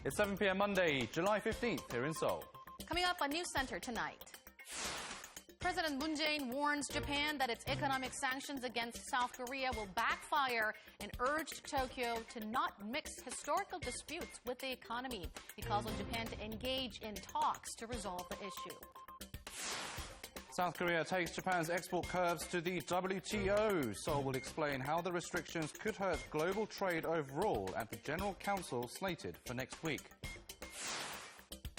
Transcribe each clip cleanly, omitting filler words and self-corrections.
It's 7 p.m. Monday, July 15th here in Seoul. Coming up on NewsCenter tonight. President Moon Jae-in warns Japan that its economic sanctions against South Korea will backfire and urged Tokyo to not mix historical disputes with the economy. He calls on Japan to engage in talks to resolve the issue. South Korea takes Japan's export curbs to the WTO. Seoul will explain how the restrictions could hurt global trade overall at the General Council slated for next week.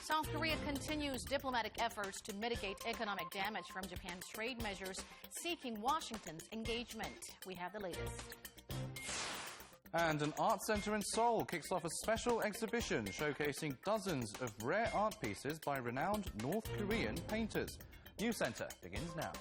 South Korea continues diplomatic efforts to mitigate economic damage from Japan's trade measures, seeking Washington's engagement. We have the latest. And an art center in Seoul kicks off a special exhibition showcasing dozens of rare art pieces by renowned North Korean painters. NewsCenter begins now.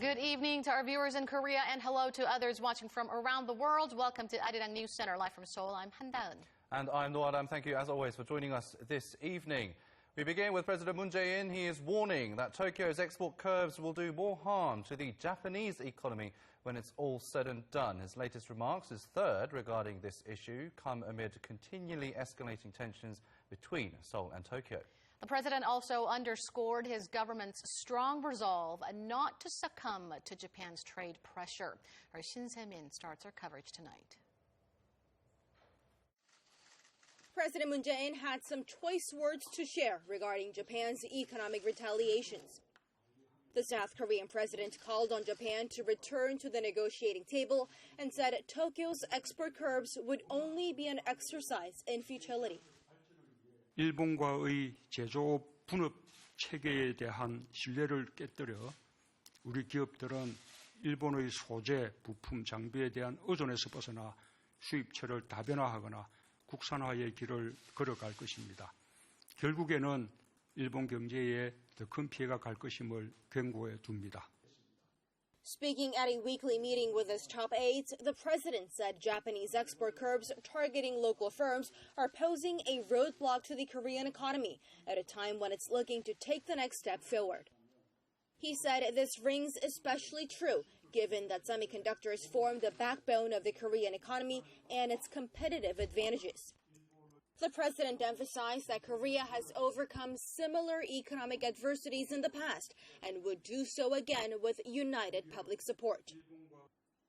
Good evening to our viewers in Korea and hello to others watching from around the world. Welcome to Arirang News Center live from Seoul. I'm Han Daeun. And I'm Noah Adam. Thank you, as always, for joining us this evening. We begin with President Moon Jae-in. He is warning that Tokyo's export curbs will do more harm to the Japanese economy when it's all said and done. His latest remarks, his third regarding this issue, come amid continually escalating tensions between Seoul and Tokyo. The president also underscored his government's strong resolve not to succumb to Japan's trade pressure. Our Shin Se-min starts our coverage tonight. President Moon Jae-in had some choice words to share regarding Japan's economic retaliations. The South Korean president called on Japan to return to the negotiating table and said Tokyo's export curbs would only be an exercise in futility. 일본과의 제조업 분업 체계에 대한 신뢰를 깨뜨려 우리 기업들은 일본의 소재, 부품, 장비에 대한 의존에서 벗어나 수입처를 다변화하거나 국산화의 길을 걸어갈 것입니다. 결국에는 일본 경제에 더 큰 피해가 갈 것임을 경고해 둡니다. Speaking at a weekly meeting with his top aides, the president said Japanese export curbs targeting local firms are posing a roadblock to the Korean economy at a time when it's looking to take the next step forward. He said this rings especially true given that semiconductors form the backbone of the Korean economy and its competitive advantages. The president emphasized that Korea has overcome similar economic adversities in the past and would do so again with united public support.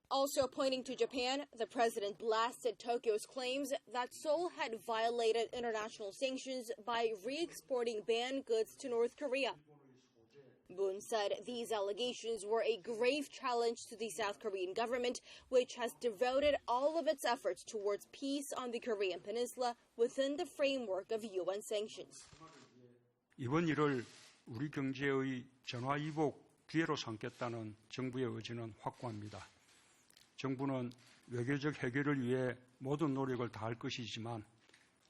Also pointing to Japan, the president blasted Tokyo's claims that Seoul had violated international sanctions by re-exporting banned goods to North Korea. Moon said these allegations were a grave challenge to the South Korean government, which has devoted all of its efforts towards peace on the Korean peninsula within the framework of UN sanctions. 이번 일을 우리 경제의 전화위복 기회로 삼겠다는 정부의 의지는 확고합니다. 정부는 외교적 해결을 위해 모든 노력을 다할 것이지만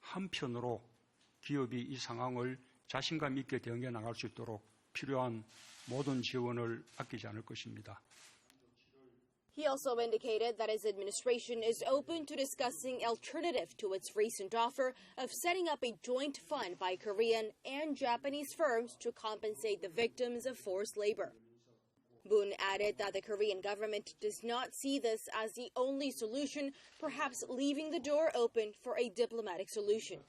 한편으로 기업이 이 상황을 자신감 있게 대응해 나갈 수 있도록 필요한 모든 지원을 아끼지 않을 것입니다. He also indicated that his administration is open to discussing alternative to its recent offer of setting up a joint fund by Korean and Japanese firms to compensate the victims of forced labor. Moon added that the Korean government does not see this as the only solution, perhaps leaving the door open for a diplomatic solution.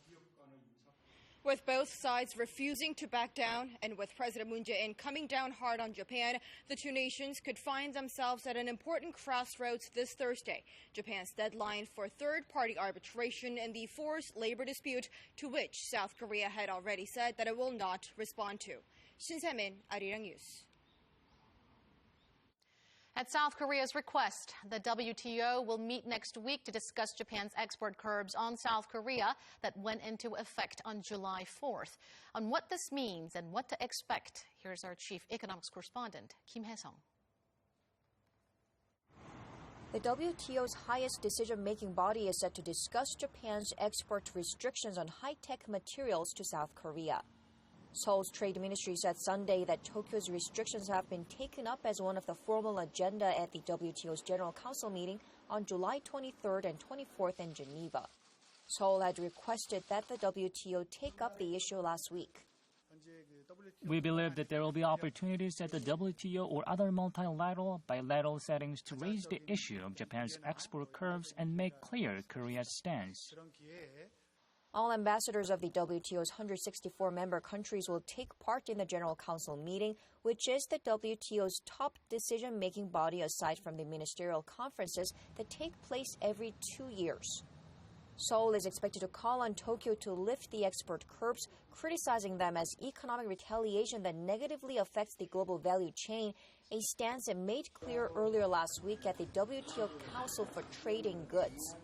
With both sides refusing to back down and with President Moon Jae-in coming down hard on Japan, the two nations could find themselves at an important crossroads this Thursday, Japan's deadline for third-party arbitration in the forced labor dispute to which South Korea had already said that it will not respond to. Shin Se-min, Arirang News. At South Korea's request, the WTO will meet next week to discuss Japan's export curbs on South Korea that went into effect on July 4th. On what this means and what to expect, here's our chief economics correspondent, Kim Hae-sung. The WTO's highest decision-making body is set to discuss Japan's export restrictions on high-tech materials to South Korea. Seoul's trade ministry said Sunday that Tokyo's restrictions have been taken up as one of the formal agenda at the WTO's General Council meeting on July 23rd and 24th in Geneva. Seoul had requested that the WTO take up the issue last week. We believe that there will be opportunities at the WTO or other multilateral, bilateral settings to raise the issue of Japan's export curbs and make clear Korea's stance. All ambassadors of the WTO's 164 member countries will take part in the General Council meeting, which is the WTO's top decision-making body aside from the ministerial conferences that take place every 2 years. Seoul is expected to call on Tokyo to lift the export curbs, criticizing them as economic retaliation that negatively affects the global value chain, a stance it made clear earlier last week at the WTO Council for Trade in Goods.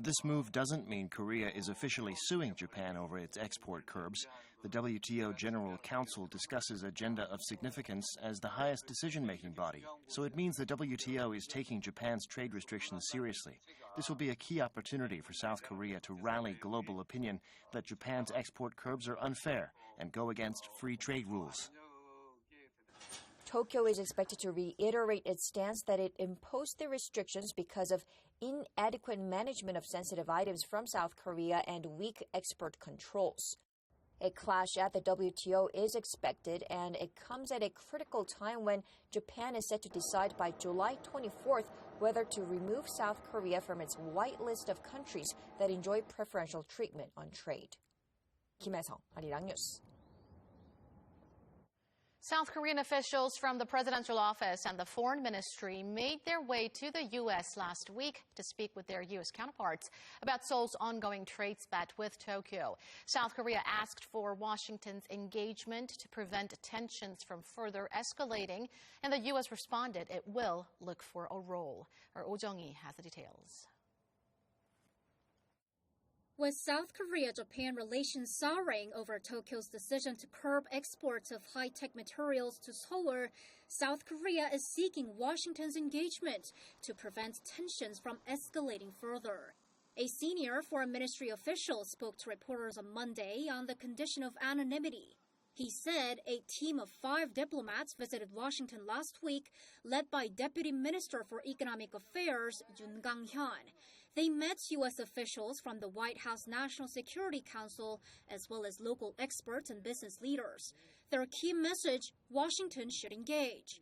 This move doesn't mean Korea is officially suing Japan over its export curbs. The WTO General Council discusses agenda of significance as the highest decision-making body, so it means the WTO is taking Japan's trade restrictions seriously. This will be a key opportunity for South Korea to rally global opinion that Japan's export curbs are unfair and go against free trade rules. Tokyo is expected to reiterate its stance that it imposed the restrictions because of inadequate management of sensitive items from South Korea and weak export controls. A clash at the WTO is expected, and it comes at a critical time when Japan is set to decide by July 24th whether to remove South Korea from its white list of countries that enjoy preferential treatment on trade. Kim Hae-sung, Arirang News. South Korean officials from the presidential office and the foreign ministry made their way to the U.S. last week to speak with their U.S. counterparts about Seoul's ongoing trade spat with Tokyo. South Korea asked for Washington's engagement to prevent tensions from further escalating, and the U.S. responded it will look for a role. Our Oh Jung-hee has the details. With South Korea-Japan relations souring over Tokyo's decision to curb exports of high-tech materials to Seoul, South Korea is seeking Washington's engagement to prevent tensions from escalating further. A senior foreign ministry official spoke to reporters on Monday on the condition of anonymity. He said a team of 5 diplomats visited Washington last week, led by Deputy Minister for Economic Affairs Geumgang-san. They met U.S. officials from the White House National Security Council, as well as local experts and business leaders. Their key message, Washington should engage.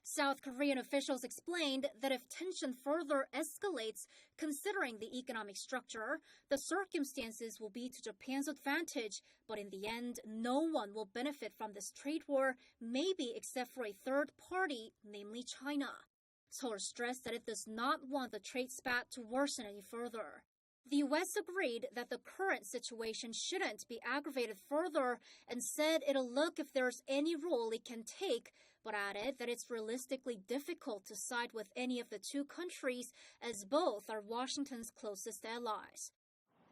South Korean officials explained that if tension further escalates, considering the economic structure, the circumstances will be to Japan's advantage, but in the end, no one will benefit from this trade war, maybe except for a third party, namely China. Seoul stressed that it does not want the trade spat to worsen any further. The U.S. agreed that the current situation shouldn't be aggravated further and said it'll look if there's any role it can take, but added that it's realistically difficult to side with any of the two countries as both are Washington's closest allies.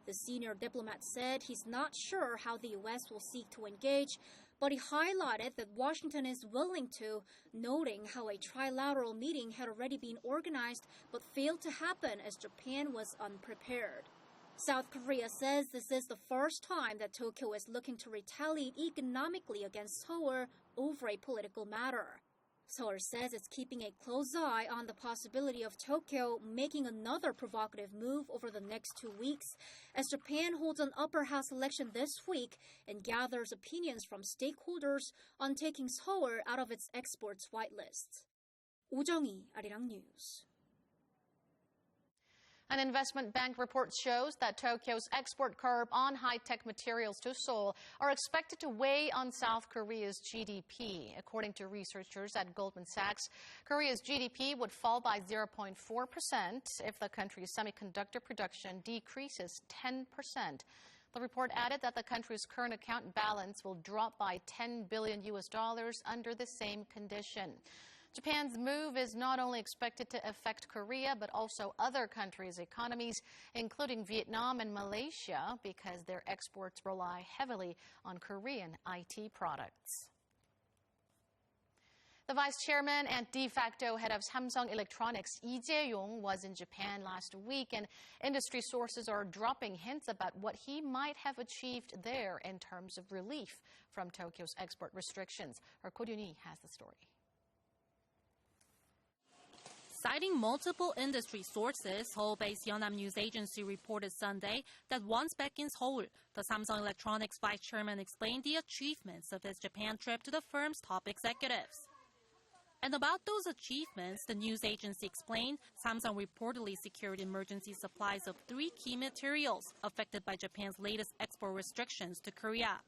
The senior diplomat said he's not sure how the U.S. will seek to engage, but he highlighted that Washington is willing to, noting how a trilateral meeting had already been organized but failed to happen as Japan was unprepared. South Korea says this is the first time that Tokyo is looking to retaliate economically against Seoul over a political matter. Seoul says it's keeping a close eye on the possibility of Tokyo making another provocative move over the next 2 weeks as Japan holds an upper house election this week and gathers opinions from stakeholders on taking Seoul out of its exports whitelist. Oh Jung-hee, Arirang News. An investment bank report shows that Tokyo's export curb on high-tech materials to Seoul are expected to weigh on South Korea's GDP. According to researchers at Goldman Sachs, Korea's GDP would fall by 0.4% if the country's semiconductor production decreases 10%. The report added that the country's current account balance will drop by $10 billion under the same condition. Japan's move is not only expected to affect Korea, but also other countries' economies, including Vietnam and Malaysia, because their exports rely heavily on Korean IT products. The vice chairman and de facto head of Samsung Electronics, Lee Jae-yong, was in Japan last week, and industry sources are dropping hints about what he might have achieved there in terms of relief from Tokyo's export restrictions. Our Ko Ryun-hee has the story. Citing multiple industry sources, Seoul-based Yeonnam News Agency reported Sunday that once back in Seoul, the Samsung Electronics vice chairman explained the achievements of his Japan trip to the firm's top executives. And about those achievements, the news agency explained Samsung reportedly secured emergency supplies of 3 key materials affected by Japan's latest export restrictions to Korea.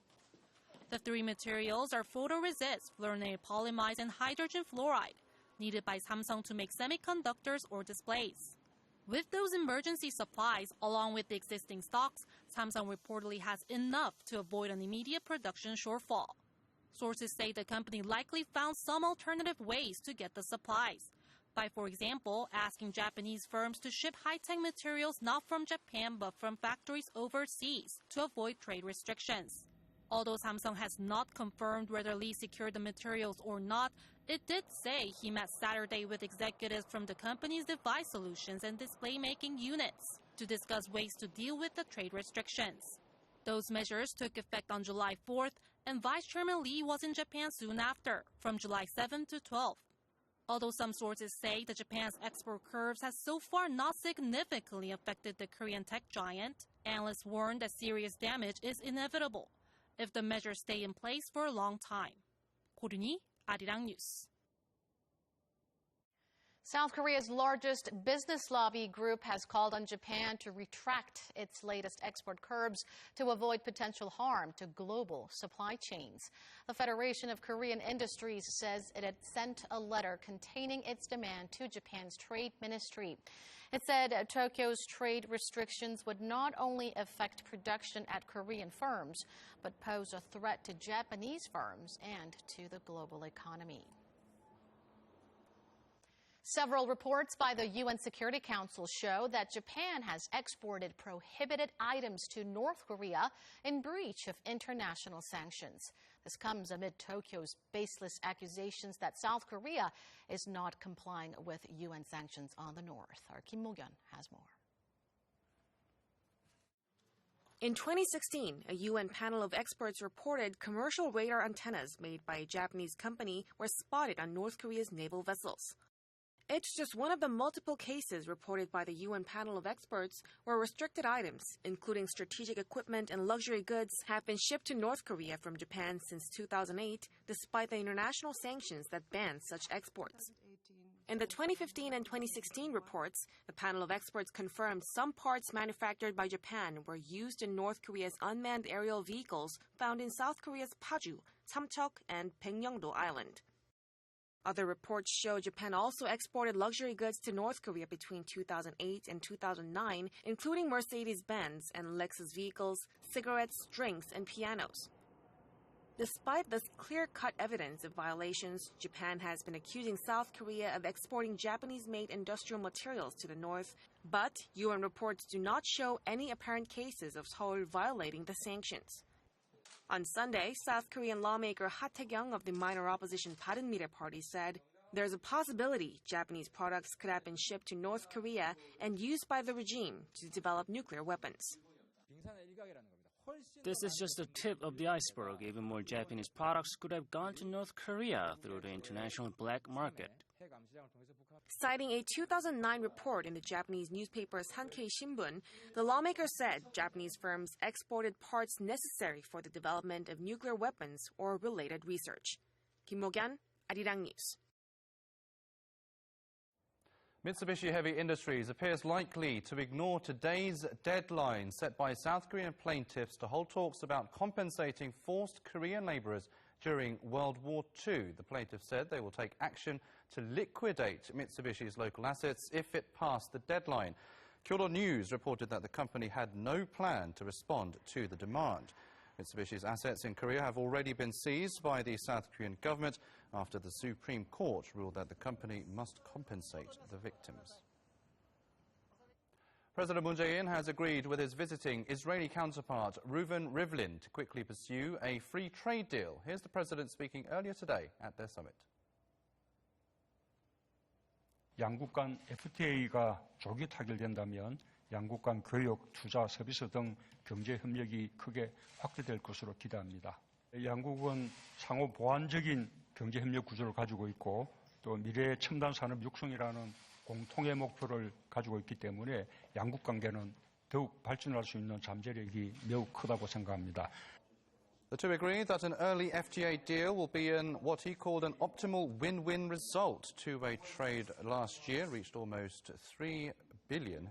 The 3 materials are photoresist, fluorinated polymers, and hydrogen fluoride, needed by Samsung to make semiconductors or displays. With those emergency supplies, along with the existing stocks, Samsung reportedly has enough to avoid an immediate production shortfall. Sources say the company likely found some alternative ways to get the supplies, by, for example, asking Japanese firms to ship high-tech materials not from Japan but from factories overseas to avoid trade restrictions. Although Samsung has not confirmed whether Lee secured the materials or not, it did say he met Saturday with executives from the company's device solutions and display-making units to discuss ways to deal with the trade restrictions. Those measures took effect on July 4th, and Vice Chairman Lee was in Japan soon after, from July 7th to 12th. Although some sources say that Japan's export curbs has so far not significantly affected the Korean tech giant, analysts warn that serious damage is inevitable if the measures stay in place for a long time. Ko Ryun-hee, Arirang News. South Korea's largest business lobby group has called on Japan to retract its latest export curbs to avoid potential harm to global supply chains. The Federation of Korean Industries says it had sent a letter containing its demand to Japan's trade ministry. It said Tokyo's trade restrictions would not only affect production at Korean firms, but pose a threat to Japanese firms and to the global economy. Several reports by the UN Security Council show that Japan has exported prohibited items to North Korea in breach of international sanctions. This comes amid Tokyo's baseless accusations that South Korea is not complying with UN sanctions on the North. Our Kim Mo-gyun has more. In 2016, a UN panel of experts reported commercial radar antennas made by a Japanese company were spotted on North Korea's naval vessels. It's just one of the multiple cases reported by the UN panel of experts where restricted items, including strategic equipment and luxury goods, have been shipped to North Korea from Japan since 2008, despite the international sanctions that ban such exports. In the 2015 and 2016 reports, the panel of experts confirmed some parts manufactured by Japan were used in North Korea's unmanned aerial vehicles found in South Korea's Paju, Samcheok, and Baekneungdo Island. Other reports show Japan also exported luxury goods to North Korea between 2008 and 2009, including Mercedes-Benz and Lexus vehicles, cigarettes, drinks, and pianos. Despite this clear-cut evidence of violations, Japan has been accusing South Korea of exporting Japanese-made industrial materials to the north, but UN reports do not show any apparent cases of Seoul violating the sanctions. On Sunday, South Korean lawmaker Ha Tae-kyung of the minor opposition Bareunmirae Party said there's a possibility Japanese products could have been shipped to North Korea and used by the regime to develop nuclear weapons. This is just the tip of the iceberg. Even more Japanese products could have gone to North Korea through the international black market. Citing a 2009 report in the Japanese newspaper Sankei Shimbun, the lawmaker said Japanese firms exported parts necessary for the development of nuclear weapons or related research. Kim Mo-gyun, Arirang News. Mitsubishi Heavy Industries appears likely to ignore today's deadline set by South Korean plaintiffs to hold talks about compensating forced Korean laborers during World War II. The plaintiffs said they will take action to liquidate Mitsubishi's local assets if it passed the deadline. Kyodo News reported that the company had no plan to respond to the demand. Mitsubishi's assets in Korea have already been seized by the South Korean government after the Supreme Court ruled that the company must compensate the victims. President Moon Jae-in has agreed with his visiting Israeli counterpart Reuven Rivlin to quickly pursue a free trade deal. Here's the president speaking earlier today at their summit. 양국 간 FTA가 조기 타결된다면 양국 간 교육, 투자, 서비스 등 경제 협력이 크게 확대될 것으로 기대합니다. 양국은 상호 보완적인 경제 협력 구조를 가지고 있고 또 미래의 첨단 산업 육성이라는 공통의 목표를 가지고 있기 때문에 양국 관계는 더욱 발전할 수 있는 잠재력이 매우 크다고 생각합니다. The two agreed that an early FTA deal will be what he called an optimal win-win result. Two-way trade last year reached almost $3 billion.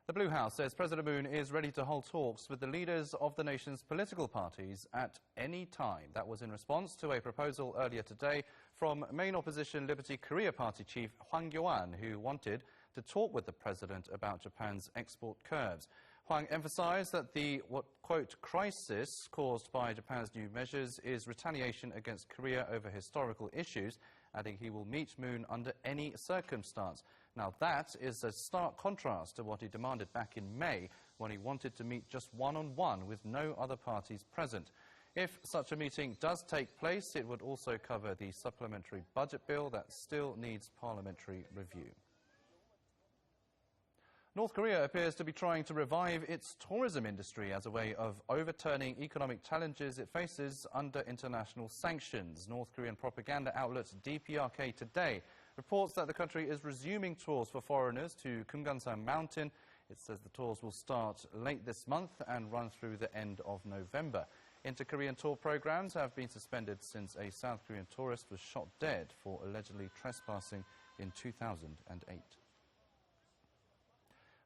The Blue House says President Moon is ready to hold talks with the leaders of the nation's political parties at any time. That was in response to a proposal earlier today from main opposition Liberty Korea Party chief Hwang Kyo-an, who wanted to talk with the president about Japan's export curbs. Hwang emphasized that the, quote, crisis caused by Japan's new measures is retaliation against Korea over historical issues, adding he will meet Moon under any circumstance. Now that is a stark contrast to what he demanded back in May, when he wanted to meet just one-on-one with no other parties present. If such a meeting does take place, it would also cover the supplementary budget bill that still needs parliamentary review. North Korea appears to be trying to revive its tourism industry as a way of overturning economic challenges it faces under international sanctions. North Korean propaganda outlet DPRK today reports that the country is resuming tours for foreigners to Geumgang-san Mountain. It says the tours will start late this month and run through the end of November. Inter-Korean tour programs have been suspended since a South Korean tourist was shot dead for allegedly trespassing in 2008.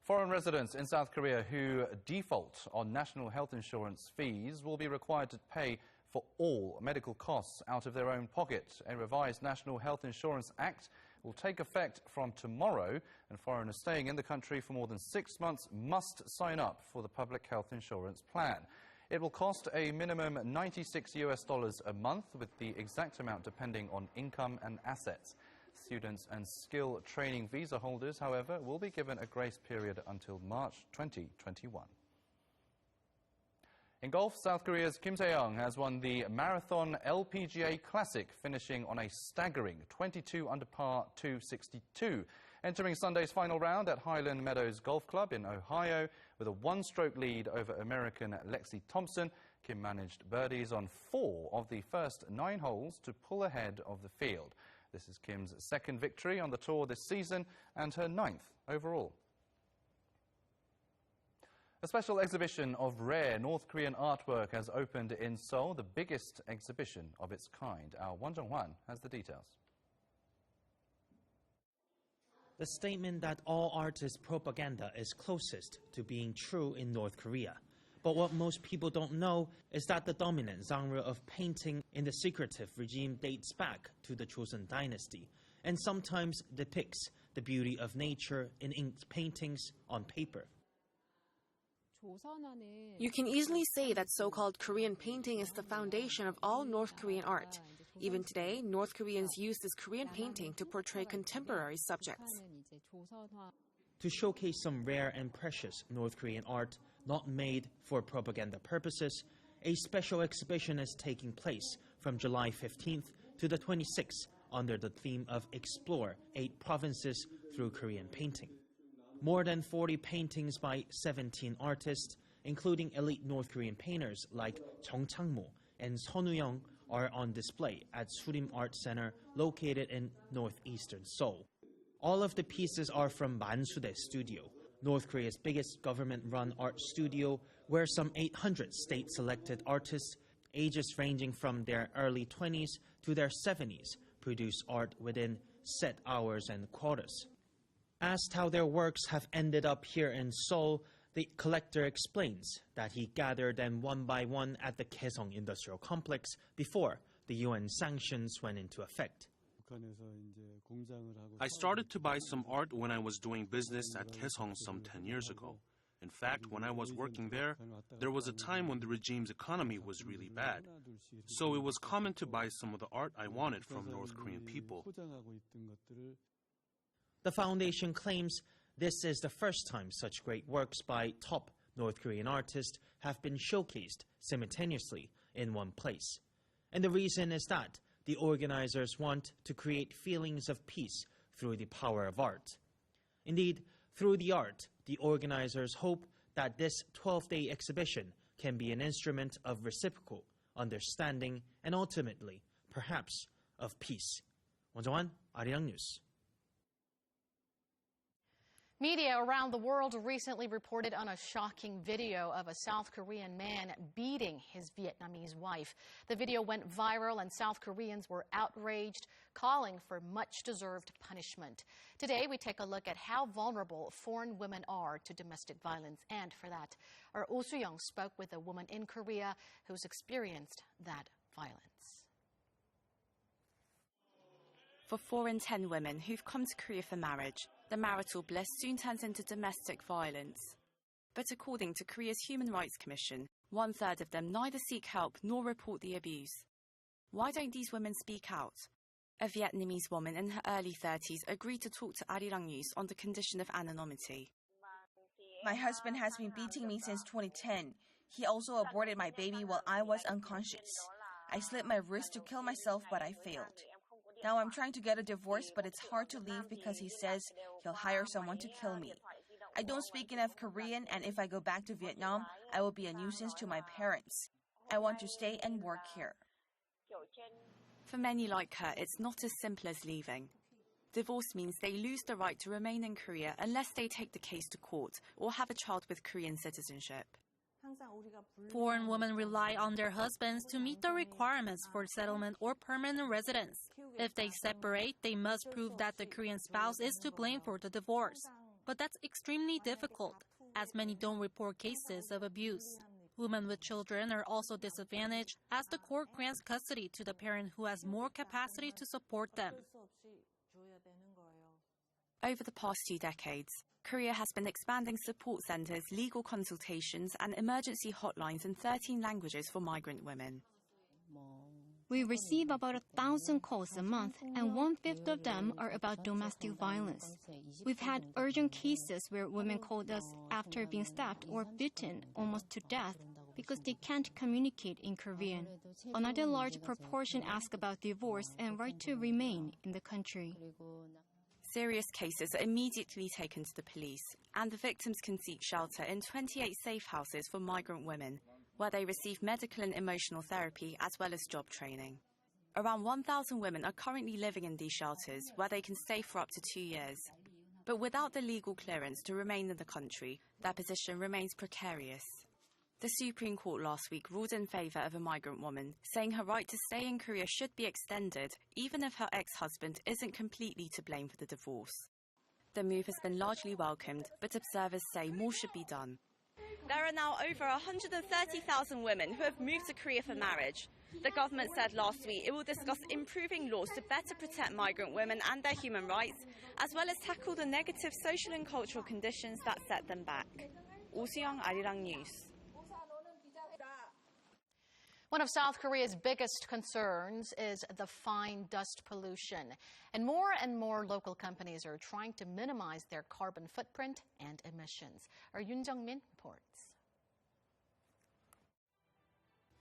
Foreign residents in South Korea who default on national health insurance fees will be required to pay for all medical costs out of their own pocket. A revised National Health Insurance Act will take effect from tomorrow, and foreigners staying in the country for more than 6 months must sign up for the public health insurance plan. It will cost a minimum $96 a month, with the exact amount depending on income and assets. Students and skill training visa holders, however, will be given a grace period until March 2021. In golf, South Korea's Kim Daejung has won the Marathon LPGA Classic, finishing on a staggering 22 under par 262. Entering Sunday's final round at Highland Meadows Golf Club in Ohio with a one-stroke lead over American Lexi Thompson, Kim managed birdies on 4 of the first 9 holes to pull ahead of the field. This is Kim's second victory on the tour this season and her 9th overall. A special exhibition of rare North Korean artwork has opened in Seoul, the biggest exhibition of its kind. Our Won Jung-hwan has the details. The statement that all art is propaganda is closest to being true in North Korea. But what most people don't know is that the dominant genre of painting in the secretive regime dates back to the Joseon dynasty and sometimes depicts the beauty of nature in inked paintings on paper. You can easily say that so-called Korean painting is the foundation of all North Korean art. Even today, North Koreans use this Korean painting to portray contemporary subjects. To showcase some rare and precious North Korean art not made for propaganda purposes, a special exhibition is taking place from July 15th to the 26th under the theme of Explore 8 Provinces Through Korean Painting. More than 40 paintings by 17 artists, including elite North Korean painters like Jeong Chang-mo and Son Woo-young, are on display at Surim Art Center located in northeastern Seoul. All of the pieces are from Mansudae Studio, North Korea's biggest government-run art studio, where some 800 state-selected artists, ages ranging from their early 20s to their 70s, produce art within set hours and quotas. Asked how their works have ended up here in Seoul, the collector explains that he gathered them one by one at the Kaesong Industrial Complex before the UN sanctions went into effect. I started to buy some art when I was doing business at Kaesong some 10 years ago. In fact, when I was working there was a time when the regime's economy was really bad. So it was common to buy some of the art I wanted from North Korean people. The foundation claims this is the first time such great works by top North Korean artists have been showcased simultaneously in one place. And the reason is that the organizers want to create feelings of peace through the power of art. Indeed, through the art, the organizers hope that this 12-day exhibition can be an instrument of reciprocal understanding and ultimately, perhaps, of peace. 원정환, Arirang News. Media around the world recently reported on a shocking video of a South Korean man beating his Vietnamese wife. The video went viral and South Koreans were outraged, calling for much-deserved punishment. Today, we take a look at how vulnerable foreign women are to domestic violence. And for that, our Oh Soo-young spoke with a woman in Korea who's experienced that violence. For 4 in 10 women who've come to Korea for marriage, the marital bliss soon turns into domestic violence. But according to Korea's Human Rights Commission, 1/3 of them neither seek help nor report the abuse. Why don't these women speak out? A Vietnamese woman in her early 30s agreed to talk to Arirang News on the condition of anonymity. My husband has been beating me since 2010. He also aborted my baby while I was unconscious. I slit my wrist to kill myself, but I failed. Now I'm trying to get a divorce, but it's hard to leave because he says he'll hire someone to kill me. I don't speak enough Korean, and if I go back to Vietnam, I will be a nuisance to my parents. I want to stay and work here. For many like her, it's not as simple as leaving. Divorce means they lose the right to remain in Korea unless they take the case to court or have a child with Korean citizenship. Foreign women rely on their husbands to meet the requirements for settlement or permanent residence. If they separate, they must prove that the Korean spouse is to blame for the divorce. But that's extremely difficult, as many don't report cases of abuse. Women with children are also disadvantaged, as the court grants custody to the parent who has more capacity to support them. Over the past 2 decades, Korea has been expanding support centers, legal consultations, and emergency hotlines in 13 languages for migrant women. We receive about 1,000 calls a month, and 1/5 of them are about domestic violence. We've had urgent cases where women called us after being stabbed or bitten almost to death because they can't communicate in Korean. Another large proportion ask about divorce and right to remain in the country. Serious cases are immediately taken to the police, and the victims can seek shelter in 28 safe houses for migrant women, where they receive medical and emotional therapy as well as job training. Around 1,000 women are currently living in these shelters, where they can stay for up to 2 years. But without the legal clearance to remain in the country, their position remains precarious. The Supreme Court last week ruled in favour of a migrant woman, saying her right to stay in Korea should be extended, even if her ex-husband isn't completely to blame for the divorce. The move has been largely welcomed, but observers say more should be done. There are now over 130,000 women who have moved to Korea for marriage. The government said last week it will discuss improving laws to better protect migrant women and their human rights, as well as tackle the negative social and cultural conditions that set them back. Oh Soo-young, Arirang News. One of South Korea's biggest concerns is the fine dust pollution. And more local companies are trying to minimize their carbon footprint and emissions. Our Yoon Jung-min reports.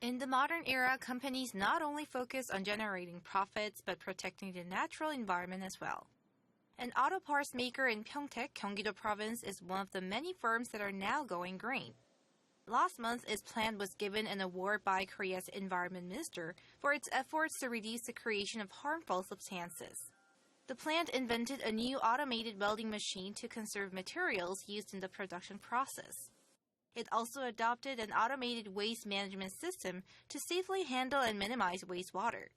In the modern era, companies not only focus on generating profits, but protecting the natural environment as well. An auto parts maker in Pyeongtaek, Gyeonggi-do Province, is one of the many firms that are now going green. Last month, its plant was given an award by Korea's environment minister for its efforts to reduce the creation of harmful substances. The plant invented a new automated welding machine to conserve materials used in the production process. It also adopted an automated waste management system to safely handle and minimize wastewater.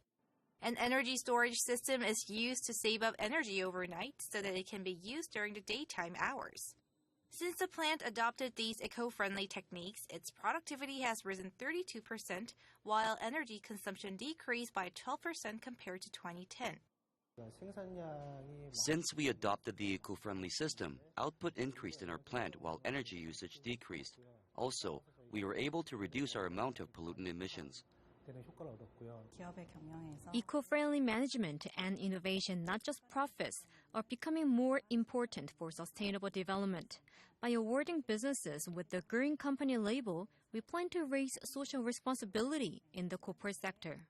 An energy storage system is used to save up energy overnight so that it can be used during the daytime hours. Since the plant adopted these eco-friendly techniques, its productivity has risen 32%, while energy consumption decreased by 12% compared to 2010. Since we adopted the eco-friendly system, output increased in our plant while energy usage decreased. Also, we were able to reduce our amount of pollutant emissions. Eco-friendly management and innovation, not just profits, are becoming more important for sustainable development. By awarding businesses with the Green Company label, we plan to raise social responsibility in the corporate sector.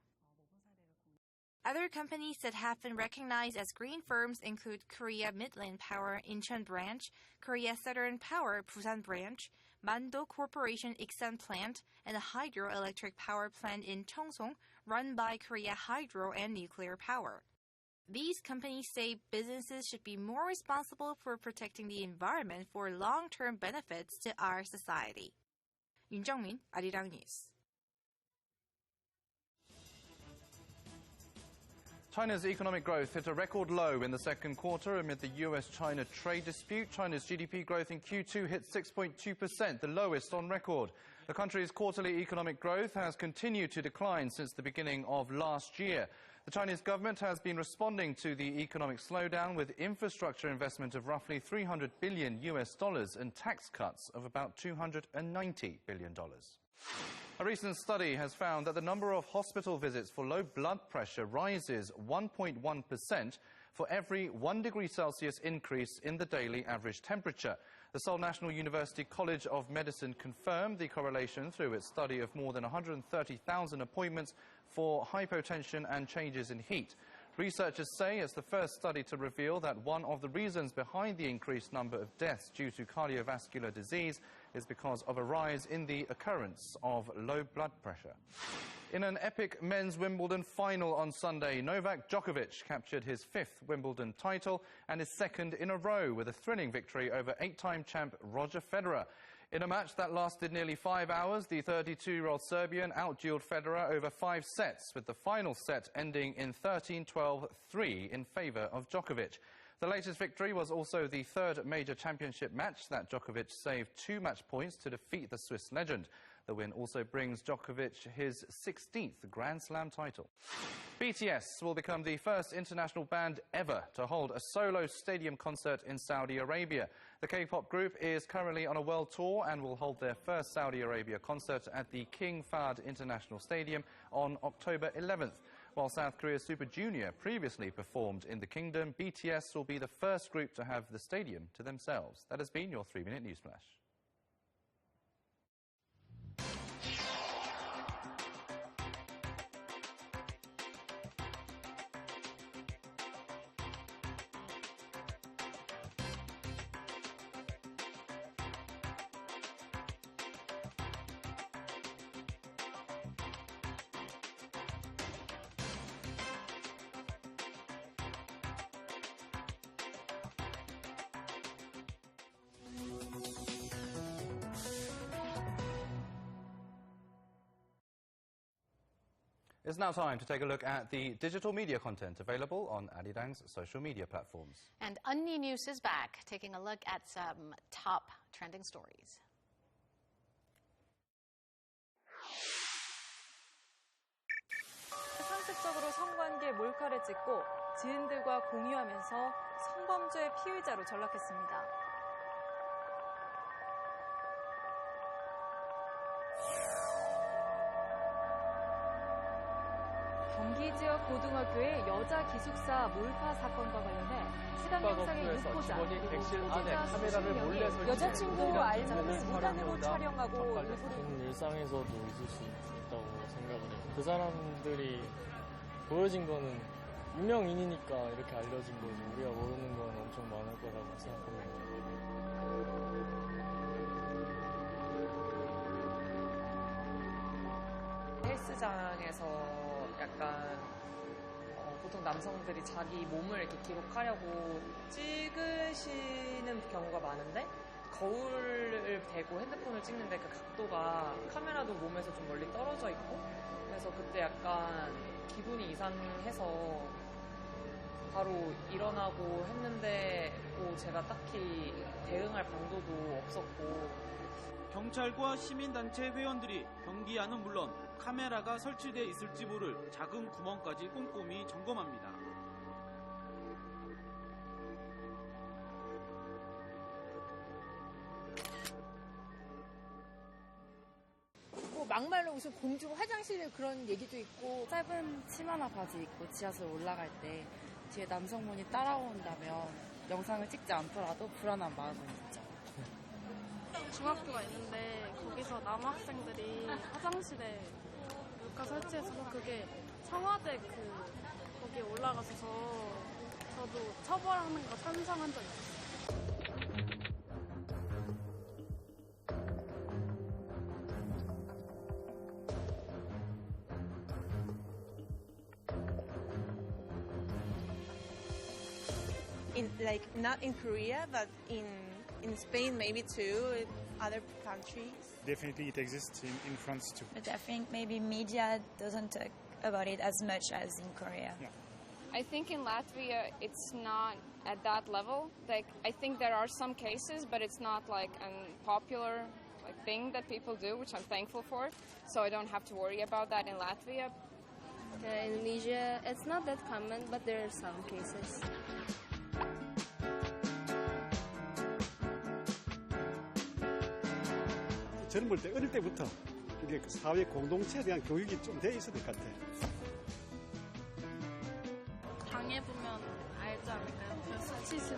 Other companies that have been recognized as green firms include Korea Midland Power Incheon Branch, Korea Southern Power Busan Branch, Mando Corporation Iksan Plant, and a hydroelectric power plant in Cheongsong run by Korea Hydro and Nuclear Power. These companies say businesses should be more responsible for protecting the environment for long-term benefits to our society. Yoon Jung-min, Arirang News. China's economic growth hit a record low in the second quarter amid the US-China trade dispute. China's GDP growth in Q2 hit 6.2%, the lowest on record. The country's quarterly economic growth has continued to decline since the beginning of last year. The Chinese government has been responding to the economic slowdown with infrastructure investment of roughly $300 billion and tax cuts of about $290 billion. A recent study has found that the number of hospital visits for low blood pressure rises 1.1% for every 1 degree Celsius increase in the daily average temperature. The Seoul National University College of Medicine confirmed the correlation through its study of more than 130,000 appointments for hypotension and changes in heat. Researchers say it's the first study to reveal that one of the reasons behind the increased number of deaths due to cardiovascular disease is because of a rise in the occurrence of low blood pressure. In an epic men's Wimbledon final on Sunday, Novak Djokovic captured his 5th Wimbledon title and his 2nd in a row with a thrilling victory over 8-time champ Roger Federer. In a match that lasted nearly 5 hours, the 32-year-old Serbian outdueled Federer over 5 sets, with the final set ending in 13-12-3 in favour of Djokovic. The latest victory was also the 3rd major championship match that Djokovic saved 2 match points to defeat the Swiss legend. The win also brings Djokovic his 16th Grand Slam title. BTS will become the first international band ever to hold a solo stadium concert in Saudi Arabia. The K-pop group is currently on a world tour and will hold their first Saudi Arabia concert at the King Fahd International Stadium on October 11th. While South Korea's Super Junior previously performed in the kingdom, BTS will be the first group to have the stadium to themselves. That has been your 3-minute Newsflash. It's now time to take a look at the digital media content available on Arirang's social media platforms. And Unni News is back, taking a look at some top trending stories. 상습적으로 성관계 몰카를 찍고 지인들과 공유하면서 성범죄 피의자로 전락했습니다. 경기 지역 고등학교의 여자 기숙사 몰카 사건과 관련해 시간 영상의 유포자 그리고 피의자 수십 명이 여자친구 알면은 무단으로 촬영하고 저는 일상에서도 있을 수 있다고 생각을 해요. 그 사람들이 보여진 거는 유명인이니까 이렇게 알려진 거지 우리가 모르는 건 엄청 많을 거라고 생각합니다. 헬스장에서 약간 보통 남성들이 자기 몸을 이렇게 기록하려고 찍으시는 경우가 많은데 거울을 대고 핸드폰을 찍는데 그 각도가 카메라도 몸에서 좀 멀리 떨어져 있고 그래서 그때 약간 기분이 이상해서 바로 일어나고 했는데 뭐 제가 딱히 대응할 방도도 없었고 경찰과 시민단체 회원들이 경기 안은 물론 카메라가 설치되어 있을지 모를 작은 구멍까지 꼼꼼히 점검합니다. 막말로 무슨 공중 화장실 그런 얘기도 있고 짧은 치마나 바지 입고 지하철 올라갈 때 뒤에 남성분이 따라온다면 영상을 찍지 않더라도 불안한 마음은 있죠. 중학교가 있는데 거기서 남학생들이 화장실에 몰카 설치해서 그게 청와대 그 올라가서 저도 처벌하는 거 찬성한 적 있어요. Not in Korea, but in Spain maybe too, in other countries. Definitely it exists in France too. But I think maybe media doesn't talk about it as much as in Korea. Yeah. I think in Latvia it's not at that level. Like I think there are some cases, but it's not like a popular thing that people do, which I'm thankful for. So I don't have to worry about that in Latvia. In Indonesia, it's not that common, but there are some cases. 젊을 때 어릴 때부터 이게 사회 공동체에 대한 교육이 좀 돼 있어야 될 것 같아요. 당해보면 알지 않을까요? 그 수치심.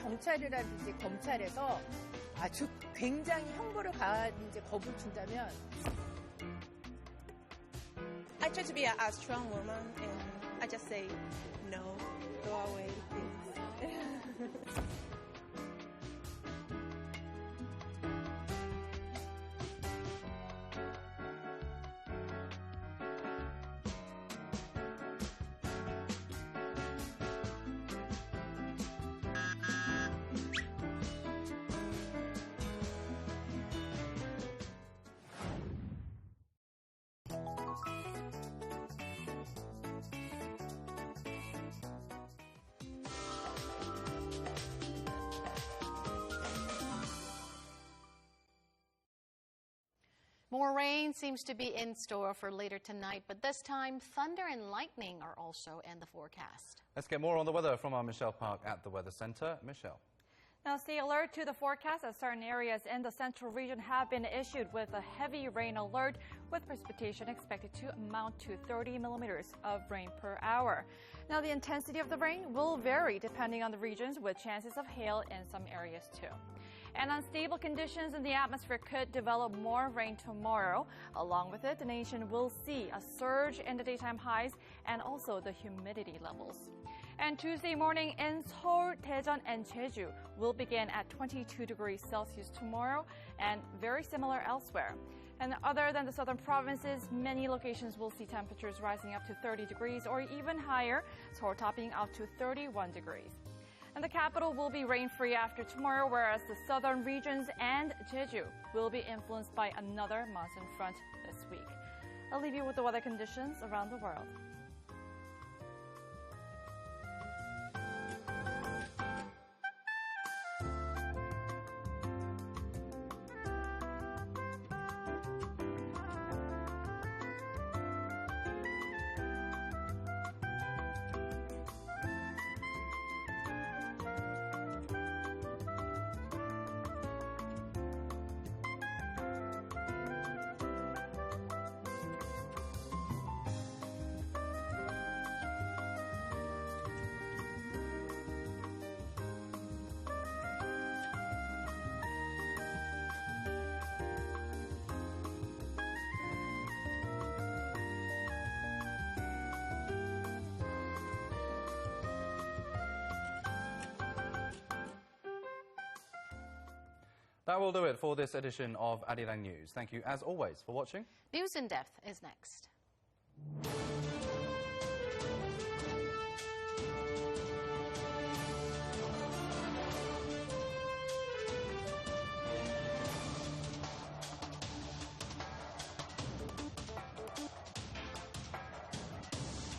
경찰이라든지 검찰에서 아주 굉장히 형벌을 이제 겁을 준다면 I try to be a strong woman and I just say no, go away, please. More rain seems to be in store for later tonight, but this time thunder and lightning are also in the forecast. Let's get more on the weather from our Michelle Park at the Weather Center. Michelle. Now stay alert to the forecast as certain areas in the central region have been issued with a heavy rain alert, with precipitation expected to amount to 30 millimeters of rain per hour. Now the intensity of the rain will vary depending on the regions, with chances of hail in some areas too. And unstable conditions in the atmosphere could develop more rain tomorrow. Along with it, the nation will see a surge in the daytime highs and also the humidity levels. And Tuesday morning in Seoul, Daejung, and Jeju will begin at 22 degrees Celsius tomorrow, and very similar elsewhere. And other than the southern provinces, many locations will see temperatures rising up to 30 degrees or even higher, Seoul topping out to 31 degrees. And the capital will be rain-free after tomorrow, whereas the southern regions and Jeju will be influenced by another monsoon front this week. I'll leave you with the weather conditions around the world. That will do it for this edition of Arirang News. Thank you, as always, for watching. News in Depth is next.